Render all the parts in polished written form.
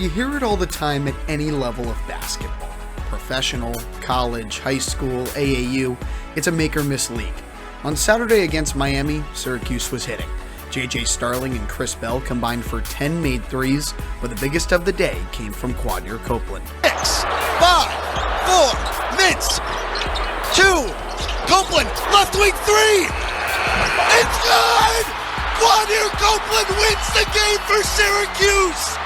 You hear it all the time at any level of basketball. Professional, college, high school, AAU, it's a make-or-miss league. On Saturday against Miami, Syracuse was hitting. J.J. Starling and Chris Bell combined for 10 made threes, but the biggest of the day came from Quadir Copeland. 6, 5, 4, Mintz, 2, Copeland, left wing 3, it's good! Quadir Copeland wins the game for Syracuse!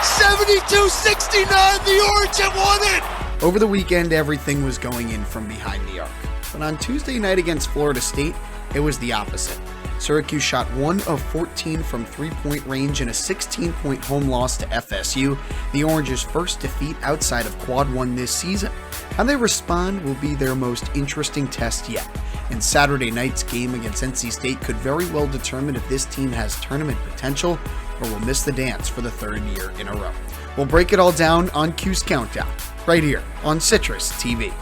72-69, the Orange have won it! Over the weekend, everything was going in from behind the arc. But on Tuesday night against Florida State, it was the opposite. Syracuse shot 1 of 14 from three-point range in a 16-point home loss to FSU, the Orange's first defeat outside of Quad 1 this season. How they respond will be their most interesting test yet, and Saturday night's game against NC State could very well determine if this team has tournament potential or will miss the dance for the third year in a row. We'll break it all down on Cuse Countdown, right here on CitrusTV.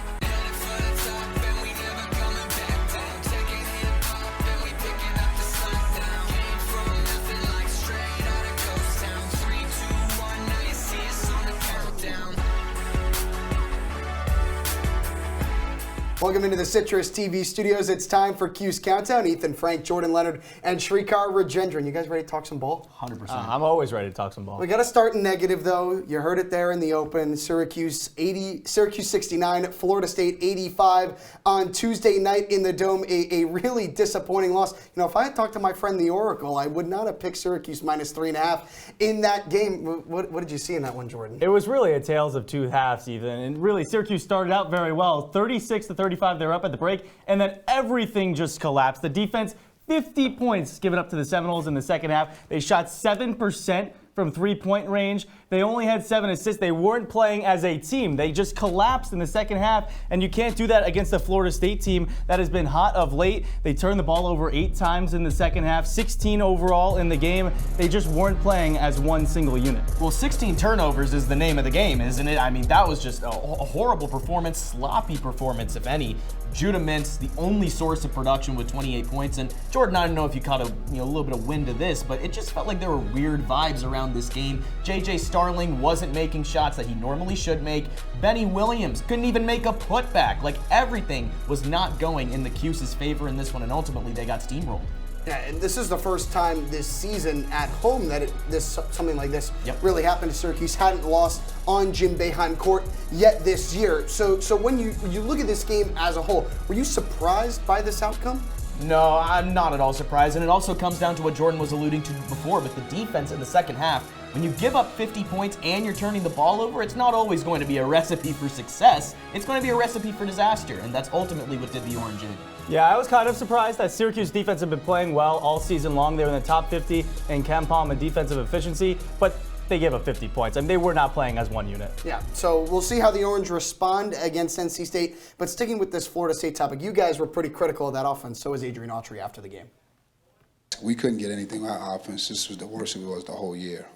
Welcome into the CitrusTV studios. It's time for Cuse Countdown. Ethan, Frank, Jordan, Leonard, and Srikar, Rajendran. You guys ready to talk some ball? 100%. I'm always ready to talk some ball. We got to start negative, though. You heard it there in the open. Syracuse 69, Florida State 85 on Tuesday night in the Dome. A really disappointing loss. You know, if I had talked to my friend the Oracle, I would not have picked Syracuse minus 3.5 in that game. What did you see in that one, Jordan? It was really a tales of two halves, Ethan. And really, Syracuse started out very well. 36-35, they're up at the break. And then everything just collapsed. The defense, 50 points given up to the Seminoles in the second half. They shot 7% from three-point range. They only had 7 assists. They weren't playing as a team. They just collapsed in the second half, and you can't do that against a Florida State team that has been hot of late. They turned the ball over 8 times in the second half, 16 overall in the game. They just weren't playing as one single unit. Well, 16 turnovers is the name of the game, isn't it? I mean, that was just a horrible performance, sloppy performance, if any. Judah Mintz, the only source of production with 28 points. And Jordan, I don't know if you caught a little bit of wind of this, but it just felt like there were weird vibes around this game. J.J. Starling wasn't making shots that he normally should make. Benny Williams couldn't even make a putback. Like, everything was not going in the Cuse's favor in this one, and ultimately they got steamrolled. Yeah, and this is the first time this season at home that something like this really happened to Syracuse. Hadn't lost on Jim Boeheim court yet this year. So when you look at this game as a whole, were you surprised by this outcome? No, I'm not at all surprised, and it also comes down to what Jordan was alluding to before with the defense in the second half. When you give up 50 points and you're turning the ball over, it's not always going to be a recipe for success. It's going to be a recipe for disaster, and that's ultimately what did the Orange in. Yeah, I was kind of surprised that Syracuse defense had been playing well all season long. They were in the top 50 in KenPom and defensive efficiency, but they gave up 50 points, and they were not playing as one unit. Yeah, so we'll see how the Orange respond against NC State. But sticking with this Florida State topic, you guys were pretty critical of that offense. So was Adrian Autry after the game. We couldn't get anything out of offense. This was the worst it was the whole year.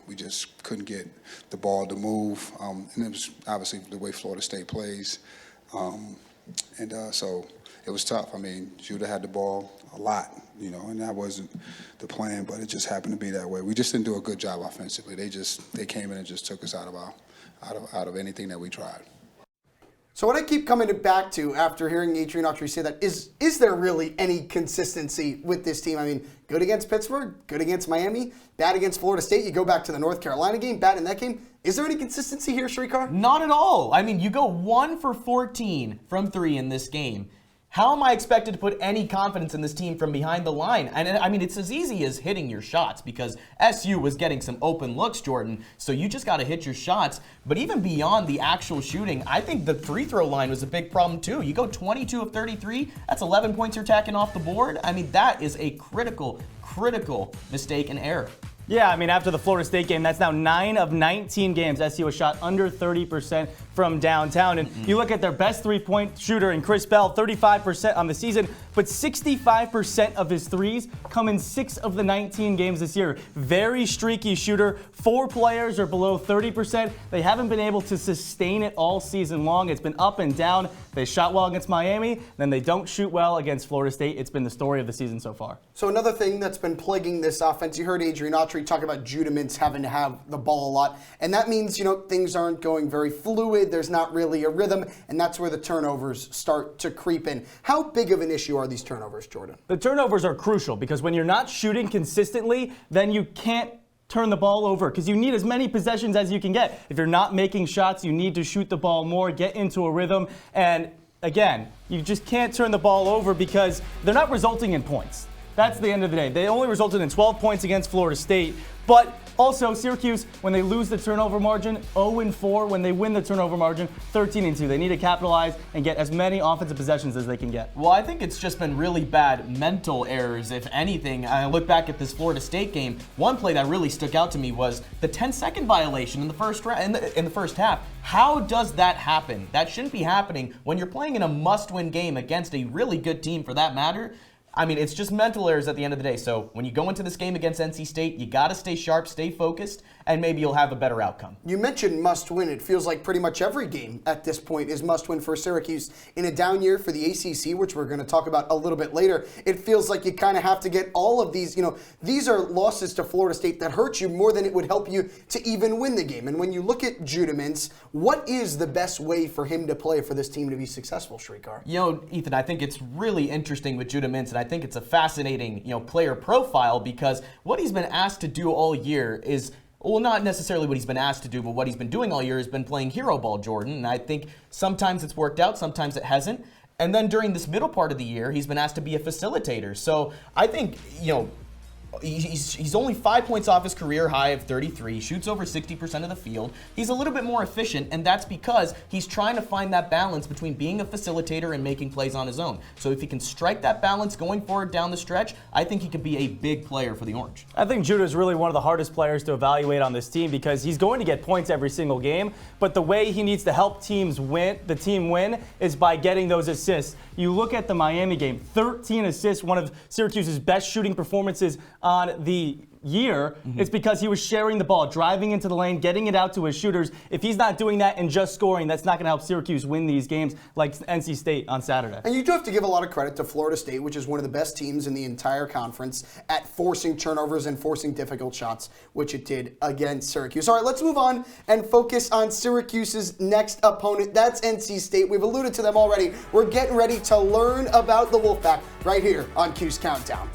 We just couldn't get the ball to move. And it was obviously the way Florida State plays. So it was tough. I mean, Judah had the ball a lot, and that wasn't the plan, but it just happened to be that way. We just didn't do a good job offensively. They came in and just took us out of anything that we tried. So what I keep coming back to after hearing Adrian Autry say that is there really any consistency with this team? I mean, good against Pittsburgh, good against Miami, bad against Florida State. You go back to the North Carolina game, bad in that game. Is there any consistency here, Srikar? Not at all. I mean, you go 1 for 14 from 3 in this game. How am I expected to put any confidence in this team from behind the line? And I mean, it's as easy as hitting your shots because SU was getting some open looks, Jordan, so you just got to hit your shots. But even beyond the actual shooting, I think the free throw line was a big problem too. You go 22 of 33, that's 11 points you're tacking off the board. I mean, that is a critical mistake and error. Yeah, I mean, after the Florida State game, that's now 9 of 19 games SU has shot under 30% from downtown. And you look at their best three-point shooter in Chris Bell, 35% on the season, but 65% of his threes come in 6 of the 19 games this year. Very streaky shooter. 4 players are below 30%. They haven't been able to sustain it all season long. It's been up and down. They shot well against Miami, then they don't shoot well against Florida State. It's been the story of the season so far. So another thing that's been plaguing this offense, you heard Adrian Autry you talk about Judah Mintz having to have the ball a lot, and that means, things aren't going very fluid, there's not really a rhythm, and that's where the turnovers start to creep in. How big of an issue are these turnovers, Jordan? The turnovers are crucial because when you're not shooting consistently, then you can't turn the ball over because you need as many possessions as you can get. If you're not making shots, you need to shoot the ball more, get into a rhythm, and again, you just can't turn the ball over because they're not resulting in points. That's the end of the day. They only resulted in 12 points against Florida State, but also Syracuse, when they lose the turnover margin, 0-4. When they win the turnover margin, 13-2. They need to capitalize and get as many offensive possessions as they can get. Well, I think it's just been really bad mental errors, if anything. I look back at this Florida State game. One play that really stuck out to me was the 10-second violation in the first half. How does that happen? That shouldn't be happening when you're playing in a must-win game against a really good team, for that matter. I mean, it's just mental errors at the end of the day. So when you go into this game against NC State, you got to stay sharp, stay focused, and maybe you'll have a better outcome. You mentioned must win. It feels like pretty much every game at this point is must win for Syracuse. In a down year for the ACC, which we're going to talk about a little bit later, it feels like you kind of have to get all of these. These are losses to Florida State that hurt you more than it would help you to even win the game. And when you look at Judah Mintz, what is the best way for him to play for this team to be successful, Srikar? Ethan, I think it's really interesting with Judah Mintz, and I think it's a fascinating, player profile because what he's been asked to do all year is, well, not necessarily what he's been asked to do, but what he's been doing all year has been playing hero ball, Jordan. And I think sometimes it's worked out, sometimes it hasn't. And then during this middle part of the year, he's been asked to be a facilitator. So I think, he's only 5 points off his career high of 33, shoots over 60% of the field. He's a little bit more efficient, and that's because he's trying to find that balance between being a facilitator and making plays on his own. So if he can strike that balance going forward down the stretch, I think he could be a big player for the Orange. I think Judah is really one of the hardest players to evaluate on this team because he's going to get points every single game, but the way he needs to help the team win is by getting those assists. You look at the Miami game, 13 assists, one of Syracuse's best shooting performances on the year. It's because he was sharing the ball, driving into the lane, getting it out to his shooters. If he's not doing that and just scoring, that's not going to help Syracuse win these games like NC State on Saturday. And you do have to give a lot of credit to Florida State, which is one of the best teams in the entire conference at forcing turnovers and forcing difficult shots, which it did against Syracuse. All right, let's move on and focus on Syracuse's next opponent. That's NC State. We've alluded to them already. We're getting ready to learn about the Wolfpack right here on Cuse Countdown.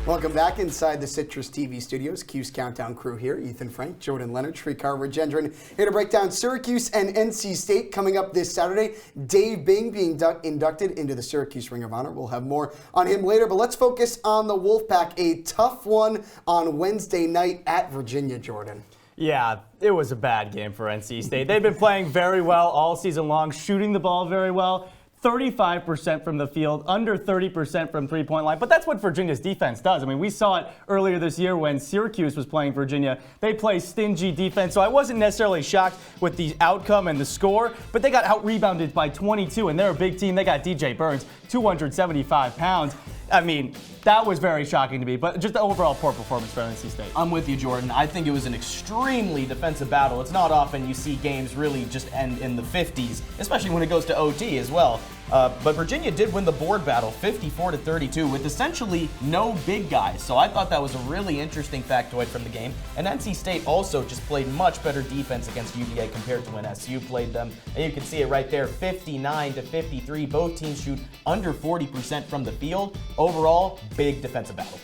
Welcome back inside the CitrusTV studios. Cuse Countdown crew here. Ethan Frank, Jordan Leonard, Srikar, Rajendran here to break down Syracuse and NC State coming up this Saturday. Dave Bing being inducted into the Syracuse Ring of Honor. We'll have more on him later, but let's focus on the Wolfpack. A tough one on Wednesday night at Virginia, Jordan. Yeah, it was a bad game for NC State. They've been playing very well all season long, shooting the ball very well. 35% from the field, under 30% from three-point line. But that's what Virginia's defense does. I mean, we saw it earlier this year when Syracuse was playing Virginia. They play stingy defense, so I wasn't necessarily shocked with the outcome and the score, but they got out-rebounded by 22, and they're a big team. They got DJ Burns, 275 pounds. I mean, that was very shocking to me, but just the overall poor performance for NC State. I'm with you, Jordan. I think it was an extremely defensive battle. It's not often you see games really just end in the 50s, especially when it goes to OT as well. But Virginia did win the board battle 54-32 with essentially no big guys. So I thought that was a really interesting factoid from the game. And NC State also just played much better defense against UVA compared to when SU played them. And you can see it right there, 59-53. Both teams shoot under 40% from the field. Overall, big defensive battle.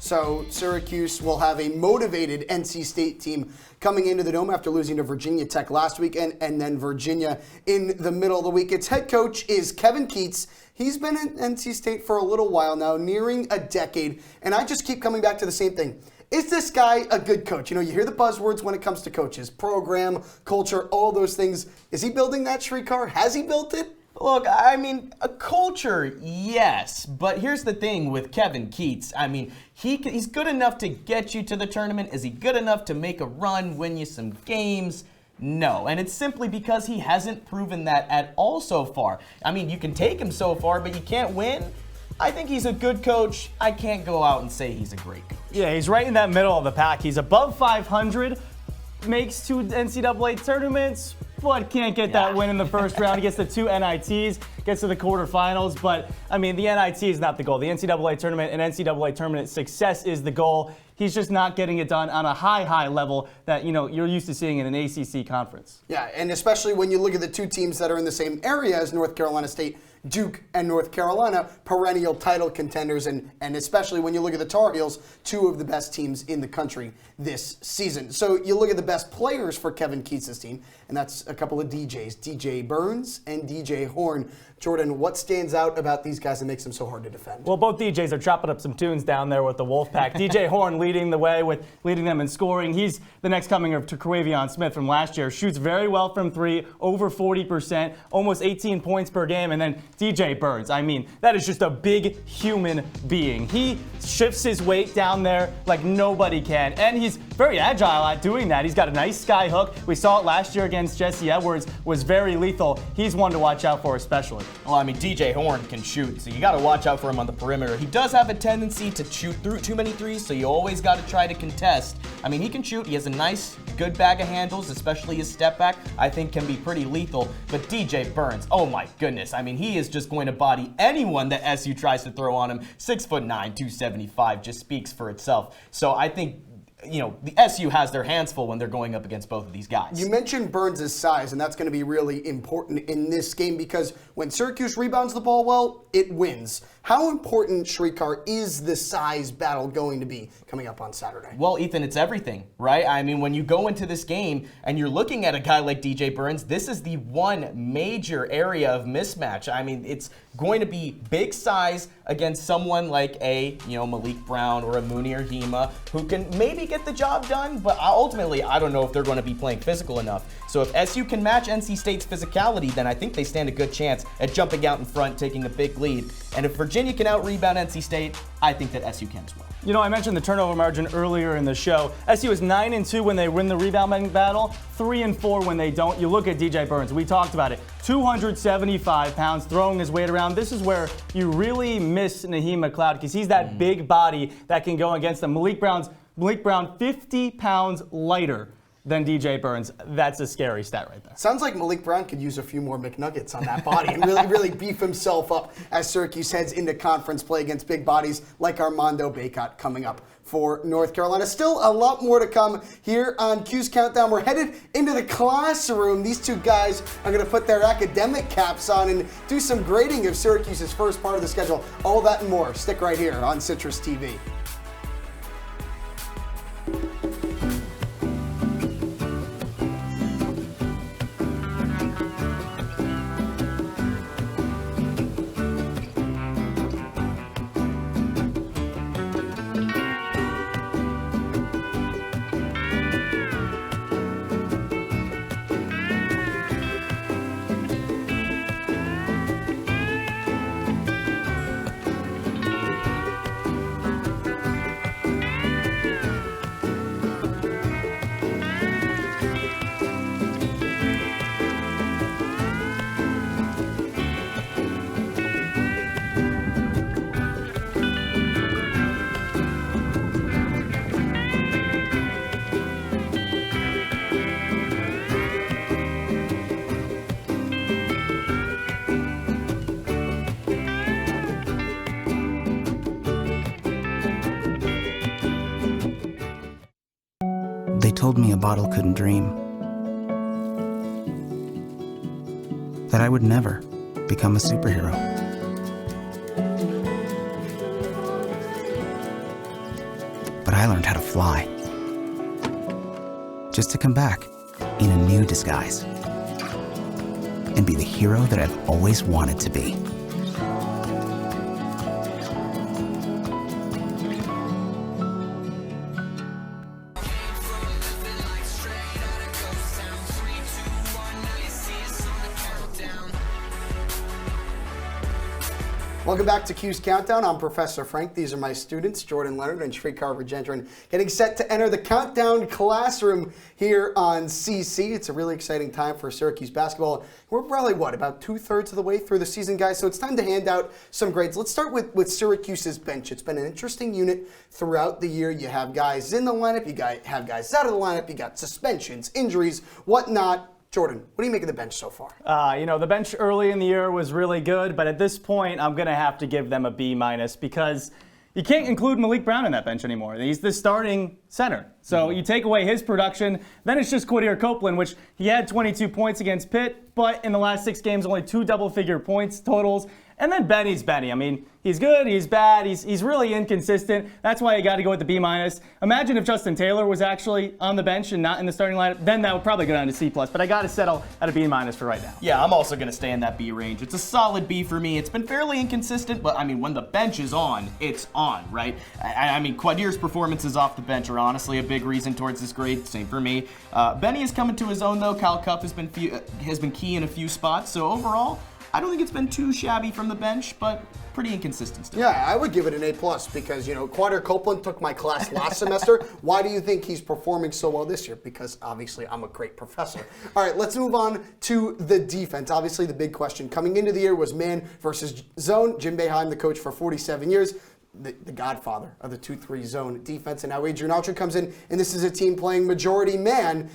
So Syracuse will have a motivated NC State team coming into the Dome after losing to Virginia Tech last weekend, and then Virginia in the middle of the week. Its head coach is Kevin Keatts. He's been at NC State for a little while now, nearing a decade, and I just keep coming back to the same thing. Is this guy a good coach? You know, you hear the buzzwords when it comes to coaches, program, culture, all those things. Is he building that, Srikar? Has he built it? Look, I mean, a culture, yes, but here's the thing with Kevin Keatts. I mean, he's good enough to get you to the tournament. Is he good enough to make a run, win you some games? No, and it's simply because he hasn't proven that at all so far. I mean, you can take him so far, but you can't win. I think he's a good coach. I can't go out and say he's a great coach. Yeah, he's right in that middle of the pack. He's above 500, makes 2 NCAA tournaments, but can't get that win in the first round. He gets the 2 NITs, gets to the quarterfinals, but I mean, the NIT is not the goal. The NCAA tournament and NCAA tournament success is the goal. He's just not getting it done on a high level that, you know, you're used to seeing in an ACC conference. Yeah, and especially when you look at the two teams that are in the same area as North Carolina State, Duke and North Carolina, perennial title contenders, and especially when you look at the Tar Heels, 2 of the best teams in the country this season. So you look at the best players for Kevin Keatts' team, and that's a couple of DJs, DJ Burns and DJ Horn. Jordan, what stands out about these guys that makes them so hard to defend? Well, both DJs are chopping up some tunes down there with the Wolfpack. DJ Horn leading the way with leading them in scoring. He's the next coming of to Quavion Smith from last year. Shoots very well from 3, over 40%, almost 18 points per game. And then DJ Burns, I mean, that is just a big human being. He shifts his weight down there like nobody can, and he's very agile at doing that. He's got a nice sky hook. We saw it last year against Jesse Edwards, was very lethal. He's one to watch out for especially. Well, I mean, DJ Horn can shoot, so you got to watch out for him on the perimeter. He does have a tendency to shoot through too many threes, so you always got to try to contest. I mean, he can shoot. He has a nice, good bag of handles, especially his step back, I think can be pretty lethal. But DJ Burns, oh my goodness. I mean, he is just going to body anyone that SU tries to throw on him. 6'9", 275 just speaks for itself. So I think, you know, the SU has their hands full when they're going up against both of these guys. You mentioned Burns' size, and that's going to be really important in this game because when Syracuse rebounds the ball well, it wins. How important, Srikar, is the size battle going to be coming up on Saturday? Well, Ethan, it's everything, right? I mean, when you go into this game and you're looking at a guy like DJ Burns, this is the one major area of mismatch. I mean, it's going to be big size against someone like a, you know, Malik Brown or a Munir Hema who can maybe get the job done, but ultimately, I don't know if they're going to be playing physical enough. So if SU can match NC State's physicality, then I think they stand a good chance at jumping out in front, taking a big lead. And if Virginia can out-rebound NC State, I think that SU can as well. You know, I mentioned the turnover margin earlier in the show. SU is 9-2 when they win the rebounding battle, 3-4 when they don't. You look at DJ Burns, we talked about it, 275 pounds, throwing his weight around. This is where you really miss Naheem McLeod because he's that big body that can go against them. Malik Brown, 50 pounds lighter than DJ Burns. That's a scary stat right there. Sounds like Malik Brown could use a few more McNuggets on that body and really beef himself up as Syracuse heads into conference play against big bodies like Armando Bacot coming up for North Carolina. Still a lot more to come here on Cuse Countdown. We're headed into the classroom. These two guys are going to put their academic caps on and do some grading of Syracuse's first part of the schedule. All that and more. Stick right here on Citrus TV. told me a bottle couldn't dream. That I would never become a superhero. But I learned how to fly. Just to come back in a new disguise. And be the hero that I've always wanted to be. Welcome back to Cuse Countdown. I'm Professor Frank. These are my students, Jordan, Leonard, and Srikar, Rajendran, getting set to enter the countdown classroom here on CC. It's a really exciting time for Syracuse basketball. We're probably, about 2/3 of the way through the season, guys? So it's time to hand out some grades. Let's start with Syracuse's bench. It's been an interesting unit throughout the year. You have guys in the lineup, have guys out of the lineup, you got suspensions, injuries, whatnot. Jordan, what do you make of the bench so far? The bench early in the year was really good, but at this point, I'm going to have to give them a B- because you can't include Malik Brown in that bench anymore. He's the starting center. So you take away his production, then it's just Quadir Copeland, which he had 22 points against Pitt, but in the last 6 games, only 2 double-figure points totals. And then Benny's Benny. I mean, he's good, he's bad, he's really inconsistent. That's why you got to go with the B-. Imagine if Justin Taylor was actually on the bench and not in the starting lineup, then that would probably go down to C+, but I got to settle at a B- for right now. Yeah, I'm also going to stay in that B range. It's a solid B for me. It's been fairly inconsistent, but I mean, when the bench is on, it's on, right? I mean, Quadir's performances off the bench are honestly a big reason towards this grade. Same for me. Benny is coming to his own, though. Kyle Cuff has been key in a few spots, so overall, I don't think it's been too shabby from the bench, but pretty inconsistent still. Yeah, I would give it an A+ because, Quadir Copeland took my class last semester. Why do you think he's performing so well this year? Because obviously I'm a great professor. All right, let's move on to the defense. Obviously the big question coming into the year was man versus zone. Jim Boeheim, the coach for 47 years. The godfather of the 2-3 zone defense. And now Adrian Autry comes in, and this is a team playing majority man.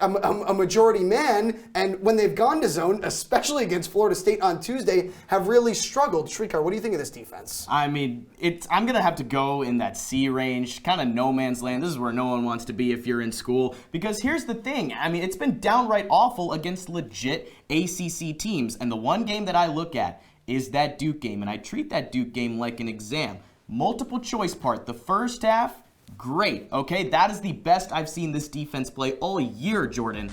A majority man, and when they've gone to zone, especially against Florida State on Tuesday, have really struggled. Srikar, what do you think of this defense? I mean, I'm going to have to go in that C range, kind of no man's land. This is where no one wants to be if you're in school. Because here's the thing. I mean, it's been downright awful against legit ACC teams. And the one game that I look at is that Duke game. And I treat that Duke game like an exam. Multiple choice part. The first half, great, okay? That is the best I've seen this defense play all year, Jordan.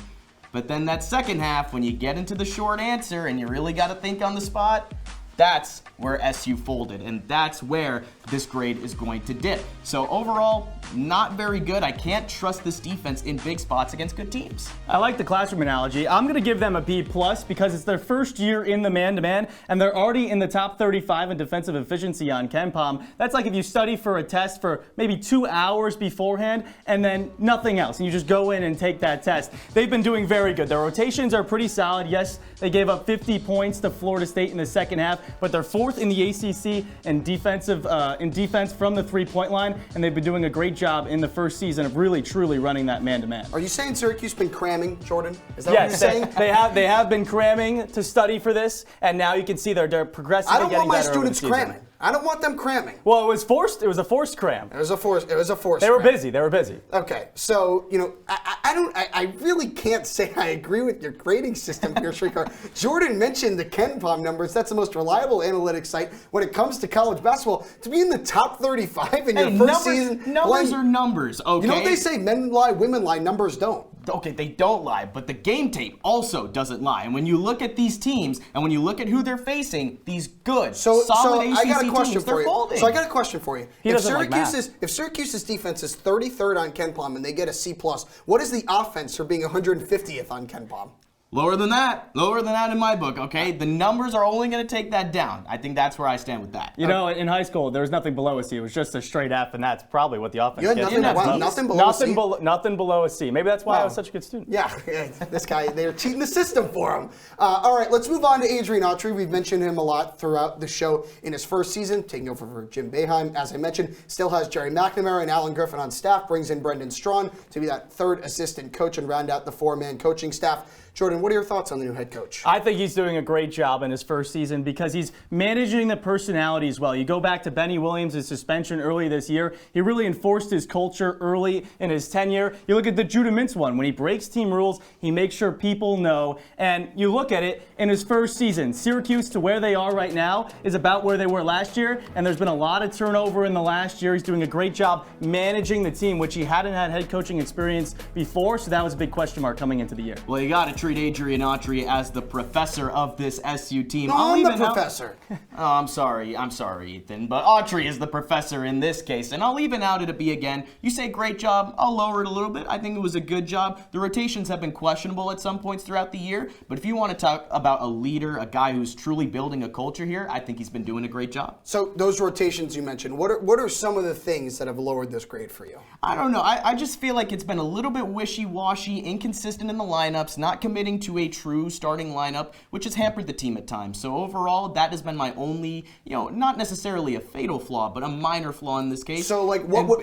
But then that second half, when you get into the short answer and you really got to think on the spot, that's where SU folded, and that's where this grade is going to dip. So overall, not very good. I can't trust this defense in big spots against good teams. I like the classroom analogy. I'm going to give them a B+ because it's their first year in the man-to-man, and they're already in the top 35 in defensive efficiency on KenPom. That's like if you study for a test for maybe 2 hours beforehand and then nothing else, and you just go in and take that test. They've been doing very good. Their rotations are pretty solid. Yes, they gave up 50 points to Florida State in the second half, but they're 4th in the ACC in defense from the three-point line, and they've been doing a great job in the first season of really, truly running that man-to-man. Are you saying Syracuse been cramming, Jordan? Is that what you're saying? They have been cramming to study for this, and now you can see they're progressively getting better. I don't want my over the students season. cramming. I don't want them cramming. Well, it was forced. It was a forced cram. It was a forced. They were busy. They were busy. Okay, so I really can't say I agree with your grading system here, Srikar. Jordan mentioned the KenPom numbers. That's the most reliable analytics site when it comes to college basketball. To be in the top 35 in your first season, numbers are numbers. Okay. You know what they say? Men lie, women lie. Numbers don't. Okay, they don't lie, but the game tape also doesn't lie. And when you look at these teams, and when you look at who they're facing, these good, solid ACC I got a question teams, for they're you. folding. So I got a question for you. He doesn't like math. If Syracuse's defense is 33rd on KenPom and they get a C+, what is the offense for being 150th on KenPom? Lower than that in my book, okay? The numbers are only going to take that down. I think that's where I stand with that. You know, in high school, there was nothing below a C. It was just a straight F, and that's probably what the offense You had gets. nothing below a C? Nothing below a C. Maybe that's why I was such a good student. Yeah, this guy, they're cheating the system for him. All right, let's move on to Adrian Autry. We've mentioned him a lot throughout the show in his first season, taking over for Jim Boeheim. As I mentioned, still has Jerry McNamara and Alan Griffin on staff, brings in Brendan Strawn to be that third assistant coach and round out the four-man coaching staff. Jordan, what are your thoughts on the new head coach? I think he's doing a great job in his first season because he's managing the personalities well. You go back to Benny Williams' suspension early this year. He really enforced his culture early in his tenure. You look at the Judah Mintz one. When he breaks team rules, he makes sure people know. And you look at it in his first season. Syracuse to where they are right now is about where they were last year. And there's been a lot of turnover in the last year. He's doing a great job managing the team, which he hadn't had head coaching experience before. So that was a big question mark coming into the year. Well, you got to treat Adrian Autry as the professor of this SU team. No, I'm the professor. Oh, I'm sorry, Ethan, but Autry is the professor in this case, and I'll even out it a B again. You say great job, I'll lower it a little bit. I think it was a good job. The rotations have been questionable at some points throughout the year, but if you want to talk about a leader, a guy who's truly building a culture here, I think he's been doing a great job. So those rotations you mentioned, what are some of the things that have lowered this grade for you? I don't know. I just feel like it's been a little bit wishy-washy, inconsistent in the lineups, not committing to a true starting lineup, which has hampered the team at times. So overall, that has been my only, not necessarily a fatal flaw, but a minor flaw in this case. So like what would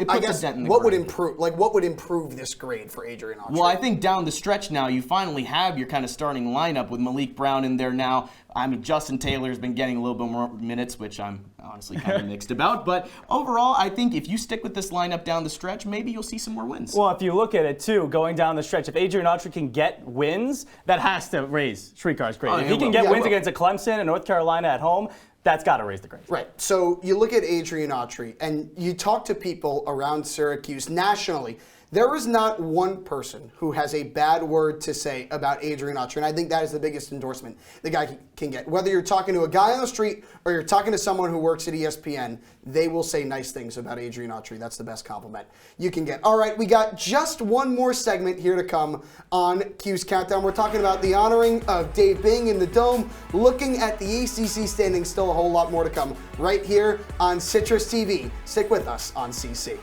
improve this grade for Adrian Autry? Well, I think down the stretch now, you finally have your kind of starting lineup with Malik Brown in there now. I mean, Justin Taylor's been getting a little bit more minutes, which I'm honestly kind of mixed about. But overall, I think if you stick with this lineup down the stretch, maybe you'll see some more wins. Well, if you look at it, too, going down the stretch, if Adrian Autry can get wins, that has to raise Srikar's grade. If he can get wins against a Clemson and North Carolina at home, that's got to raise the grade. Right. So you look at Adrian Autry, and you talk to people around Syracuse nationally. There is not one person who has a bad word to say about Adrian Autry, and I think that is the biggest endorsement the guy can get. Whether you're talking to a guy on the street or you're talking to someone who works at ESPN, they will say nice things about Adrian Autry. That's the best compliment you can get. All right, we got just one more segment here to come on Cuse Countdown. We're talking about the honoring of Dave Bing in the Dome, looking at the ACC standings. Still a whole lot more to come right here on Citrus TV. Stick with us on CC.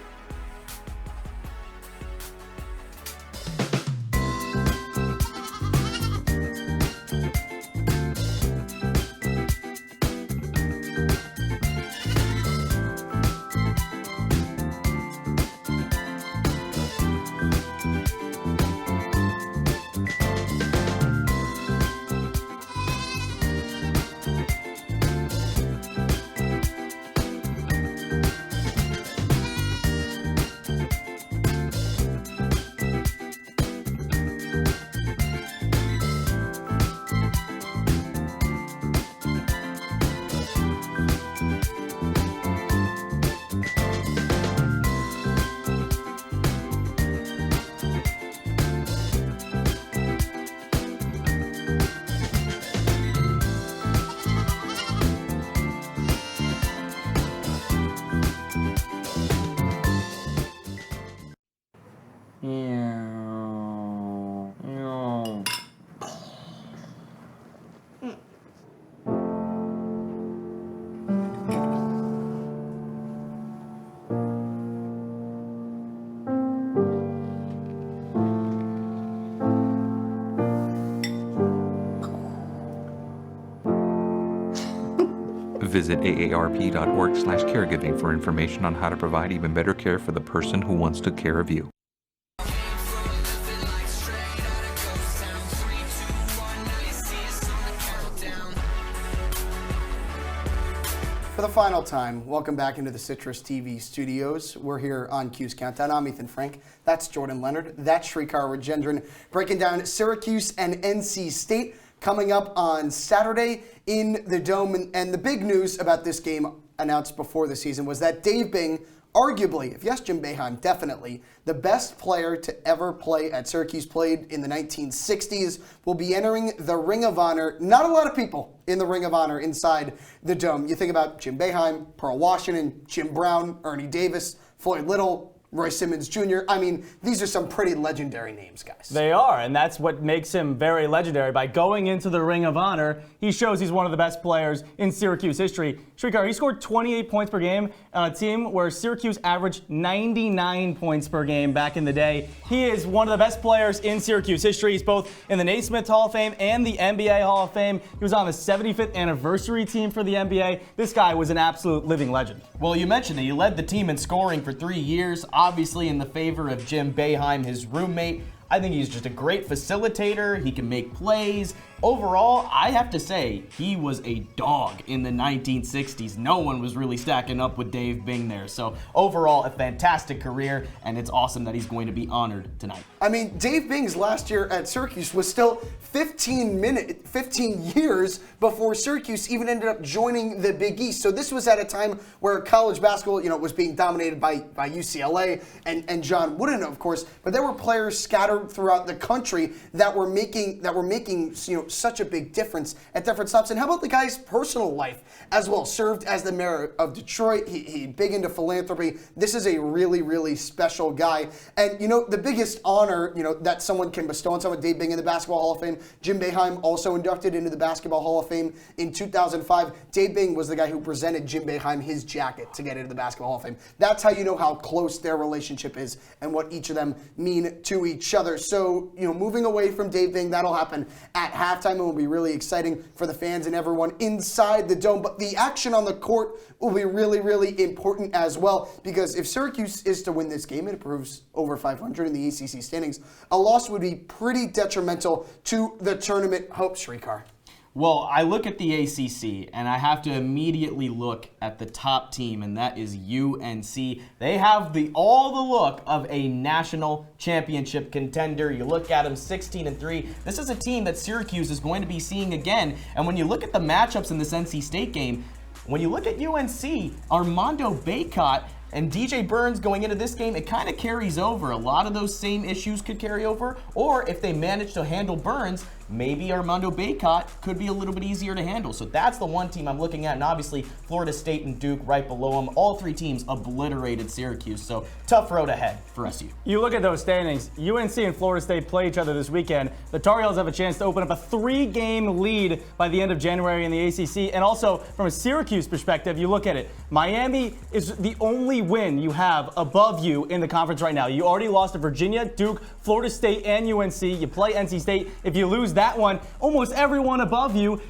Visit aarp.org/caregiving for information on how to provide even better care for the person who wants to care of you. For the final time, welcome back into the Citrus TV studios. We're here on Cuse Countdown. I'm Ethan Frank. That's Jordan Leonard. That's Srikar Rajendran, breaking down Syracuse and NC State coming up on Saturday in the Dome. And the big news about this game announced before the season was that Dave Bing, arguably, if yes, Jim Boeheim, definitely, the best player to ever play at Syracuse, played in the 1960s, will be entering the Ring of Honor. Not a lot of people in the Ring of Honor inside the Dome. You think about Jim Boeheim, Pearl Washington, Jim Brown, Ernie Davis, Floyd Little, Roy Simmons Jr. I mean, these are some pretty legendary names, guys. They are, and that's what makes him very legendary. By going into the Ring of Honor, he shows he's one of the best players in Syracuse history. Srikar, he scored 28 points per game on a team where Syracuse averaged 99 points per game back in the day. He is one of the best players in Syracuse history. He's both in the Naismith Hall of Fame and the NBA Hall of Fame. He was on the 75th anniversary team for the NBA. This guy was an absolute living legend. Well, you mentioned it. He led the team in scoring for 3 years, obviously in the favor of Jim Boeheim, his roommate. I think he's just a great facilitator. He can make plays. Overall, I have to say, he was a dog in the 1960s. No one was really stacking up with Dave Bing there. So overall, a fantastic career, and it's awesome that he's going to be honored tonight. I mean, Dave Bing's last year at Syracuse was still 15 years before Syracuse even ended up joining the Big East. So this was at a time where college basketball, was being dominated by UCLA and John Wooden, of course. But there were players scattered throughout the country that were making such a big difference at different stops. And how about the guy's personal life as well? Served as the mayor of Detroit. He big into philanthropy. This is a really, really special guy. And the biggest honor that someone can bestow on someone, Dave Bing in the Basketball Hall of Fame. Jim Boeheim also inducted into the Basketball Hall of Fame in 2005. Dave Bing was the guy who presented Jim Boeheim his jacket to get into the Basketball Hall of Fame. That's how you know how close their relationship is and what each of them mean to each other. So, moving away from Dave Bing, that'll happen at halftime. It will be really exciting for the fans and everyone inside the dome. But the action on the court will be really, really important as well, because if Syracuse is to win this game, it improves over 500 in the ACC standings. A loss would be pretty detrimental to the tournament hopes, Srikar. Well, I look at the ACC, and I have to immediately look at the top team, and that is UNC. They have all the look of a national championship contender. You look at them, 16-3. This is a team that Syracuse is going to be seeing again. And when you look at the matchups in this NC State game, when you look at UNC, Armando Bacot and DJ Burns going into this game, it kind of carries over. A lot of those same issues could carry over. Or if they manage to handle Burns, maybe Armando Bacot could be a little bit easier to handle. So that's the one team I'm looking at. And obviously, Florida State and Duke right below them. All three teams obliterated Syracuse. So tough road ahead for SU. You look at those standings. UNC and Florida State play each other this weekend. The Tar Heels have a chance to open up a 3-game lead by the end of January in the ACC. And also, from a Syracuse perspective, you look at it. Miami is the only win you have above you in the conference right now. You already lost to Virginia, Duke, Florida State, and UNC. You play NC State. If you lose that one, almost everyone above you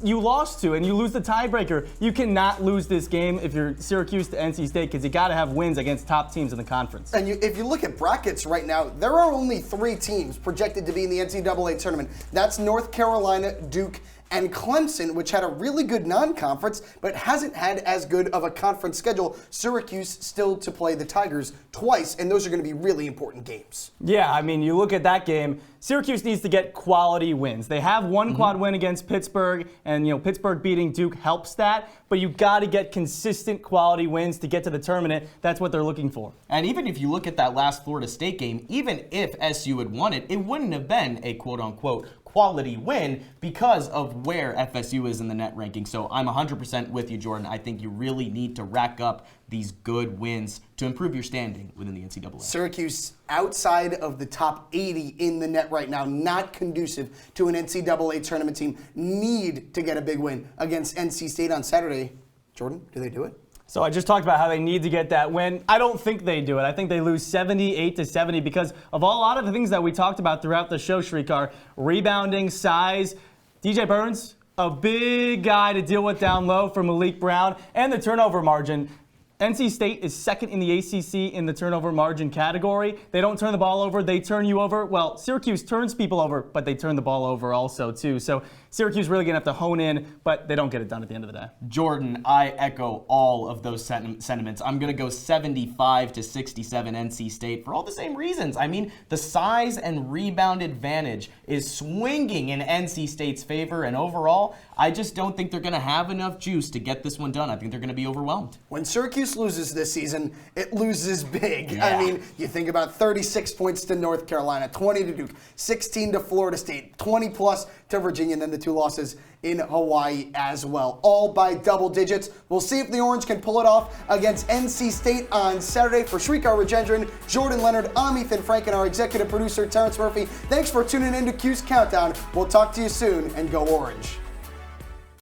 you lost to, and you lose the tiebreaker. You cannot lose this game if you're Syracuse to NC State, because you got to have wins against top teams in the conference. And if you look at brackets right now, there are only 3 teams projected to be in the NCAA tournament. That's North Carolina, Duke, and Clemson, which had a really good non-conference, but hasn't had as good of a conference schedule. Syracuse still to play the Tigers twice, and those are going to be really important games. Yeah, I mean, you look at that game, Syracuse needs to get quality wins. They have one quad win against Pittsburgh, and Pittsburgh beating Duke helps that, but you got to get consistent quality wins to get to the tournament. That's what they're looking for. And even if you look at that last Florida State game, even if SU had won it, it wouldn't have been a quote-unquote quality win because of where FSU is in the net ranking. So I'm 100% with you, Jordan. I think you really need to rack up these good wins to improve your standing within the NCAA. Syracuse outside of the top 80 in the net right now, not conducive to an NCAA tournament team. Need to get a big win against NC State on Saturday. Jordan, do they do it? So I just talked about how they need to get that win. I don't think they do it. I think they lose 78-70 because of a lot of the things that we talked about throughout the show, Srikar. Rebounding, size. DJ Burns, a big guy to deal with down low for Malik Brown, and the turnover margin. NC State is second in the ACC in the turnover margin category. They don't turn the ball over, they turn you over. Well, Syracuse turns people over, but they turn the ball over also, too. So Syracuse really going to have to hone in, but they don't get it done at the end of the day. Jordan, I echo all of those sentiments. I'm going to go 75-67 NC State for all the same reasons. I mean, the size and rebound advantage is swinging in NC State's favor, and overall, I just don't think they're going to have enough juice to get this one done. I think they're going to be overwhelmed. When Syracuse loses this season, it loses big. Yeah. I mean, you think about 36 points to North Carolina, 20 to Duke, 16 to Florida State, 20 plus to Virginia, and then the 2 losses in Hawaii as well, all by double digits. We'll see if the Orange can pull it off against NC State on Saturday. For Srikar, Rajendran, Jordan Leonard, I'm Ethan Frank, and our executive producer, Terrence Murphy. Thanks for tuning in to Cuse Countdown. We'll talk to you soon, and go Orange.